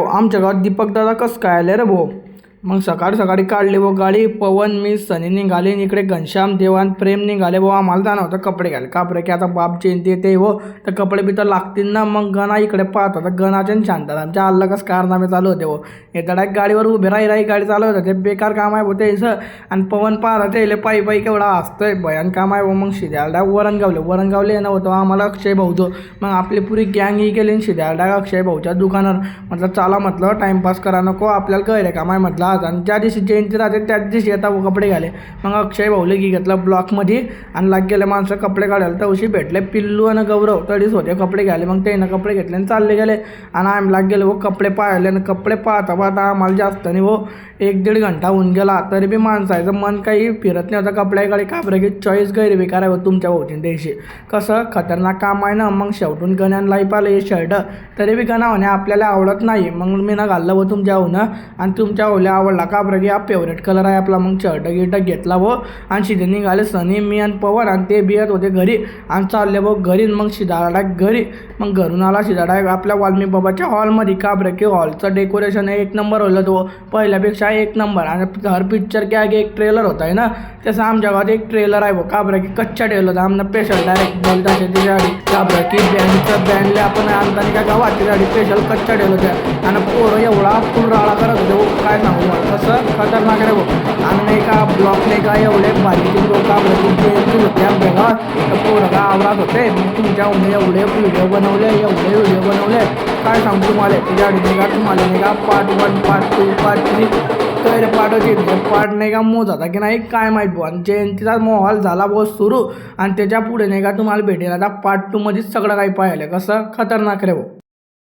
आमच्या गावात दीपक दादा कसं काय आले रे भाऊ? मग सकाळी सकाळी काढली वो गाडी. पवन, मी, सनी निघाले. इकडे घनश्याम, देवान, प्रेम निघाले. भाऊ आम्हाला जाणं होतं कपडे घ्यायला. का बरं की आता बाप जयंती येते हो, तर कपडे बी तर लागतील ना. मग गणा इकडे पाहत होता. गणाचे शांतात आमच्या अल्लगच कारनामे चालू होते हो. हे धडाक गाडीवर उभे राही गाडी चालू होतं. ते बेकार काम आहे होते असं. आणि पवन पाहत ते पायी पायी केवढा असतंय भयान काम आहे. मग शिद्याला वरणगावले येणं होतं आम्हाला अक्षय भाऊचं. मग आपली पुरी गँग ही गेली शिद्याला अक्षय भाऊच्या दुकानावर. म्हटलं चला, म्हटलं टाईमपास करा नको, आपल्याला गैरे काम आहे म्हटलं. आणि ज्या दिवशी जयंती राहते त्याच दिवशी येतात कपडे घाले. मग अक्षय भाऊले की घेतलं ब्लॉकमध्ये आणि लाग गेले माणसं कपडे काढायला. तवशी भेटले पिल्लू आणि गौरव तडीच होते कपडे घाले. मग त्यानं कपडे घेतले आणि चालले गेले. आणि आम्ही लाग गेले वो कपडे पाहिले. आणि कपडे पाहता आम्हाला जास्त नाही वो 1-1.5 घंटा होऊन गेला. तरी बी माणसाचं मन काही फिरत नाही होतं कपड्याकडे. का बरं की चॉईस गैर बेकार आहे तुमच्या भाऊची दिवशी. कसं खतरनाक काम आहे ना. मग शेवटून गण्यान लाई पाहिलं हे शर्ट, तरी बी गणा होणे आपल्याला आवडत नाही. मग मी ना घाललं व तुमच्या होणं. आणि तुमच्या होल्या आवडला का बरं की हा फेवरेट कलर आहे आपला. मग शर्ट गिर्ट घेतला व आणि शिदे निघाले सनी, मी आणि पवन. आणि ते बियत होते घरी आणि चालले व घरी. मग शिदाडा घरी. मग घरून आला शिदाडा आपल्या वाल्मिक बाबाच्या हॉलमध्ये. का बरं की हॉलचं डेकोरेशन एक नंबर होलं तो, पहिल्यापेक्षा एक नंबर. आणि हर पिक्चर के आगे एक ट्रेलर होता है ना, तसं आमच्या गावात एक ट्रेलर आहे वो. का बरं की कच्चा ठेवलं होतं आमनं स्पेशल डायरेक्ट बोलता त्याची गाडी. का बरं की बँडले आपण आणताना का गावाची गाडी स्पेशल कच्चा ठेवलं होत्या. आणि पोरं एवढा फुल राळा करत होते वो, काय सांगू मला. कसं खतरनाक रे वो. आणि नाही का ब्लॉक नाही का एवढे बारीक लोक का बरं की जयंती होते आमच्या गावात, तर पोरं का आवरात होते. मग तुमच्या एवढे व्हिडिओ बनवले काय सांगू तुम्हाला. त्याच्या गाडी का तुम्हाला नाही का पार्ट 1, पार्ट 2, पार्ट 3 तर पाठवते. पार्ट नाही का मोज होता की नाही काय माहीत भाऊ. आणि जयंतीचा माहोल झाला बहुत सुरू. आणि त्याच्या पुढे नाही का तुम्हाला भेटेल आता पार्ट 2 मध्ये सगळं काही पाहिलं. कसं खतरनाक रे भाऊ.